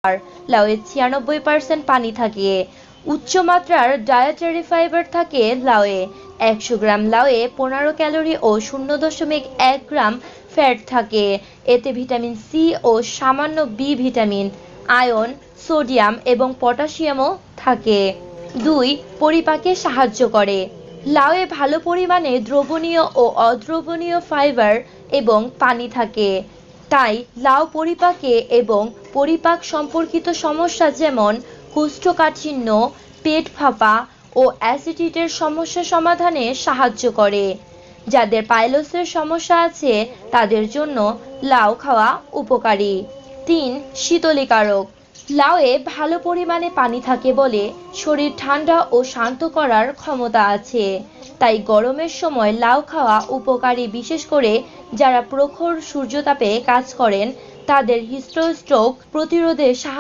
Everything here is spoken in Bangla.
আর লাউয়ে 96% পানি থাকে। উচ্চ মাত্রার ডায়েটারি ফাইবার থাকে লাউয়ে। 100 গ্রাম লাউয়ে 15 ক্যালোরি ও 0.1 গ্রাম ফ্যাট থাকে। এতে ভিটামিন সি ও সামান্য বি ভিটামিন, আয়রন, সোডিয়াম এবং পটাশিয়ামও থাকে। 2. পরিপাকে সাহায্য করে। লাউয়ে ভালো পরিমাণে দ্রবণীয় ও অদ্রবণীয় ফাইবার এবং পানি থাকে। তাই লাউ পরিপাকে এবং পরিপাক সম্পর্কিত সমস্যা যেমন কোষ্ঠকাঠিন্য, পেট ফাঁপা ও অ্যাসিডিটির সমস্যা সমাধানে সাহায্য করে। যাদের পাইলসের সমস্যা আছে তাদের জন্য লাউ খাওয়া উপকারী। 3. শীতলীকারক। লাউয়ে ভালো পরিমাণে পানি থাকে বলে শরীর ঠান্ডা ও শান্ত করার ক্ষমতা আছে। তাই গরমের সময় লাউ খাওয়া উপকারী, বিশেষ করে যারা প্রখর সূর্যতাপে কাজ করেন তাদের হিট স্ট্রোক প্রতিরোধে সাহায্য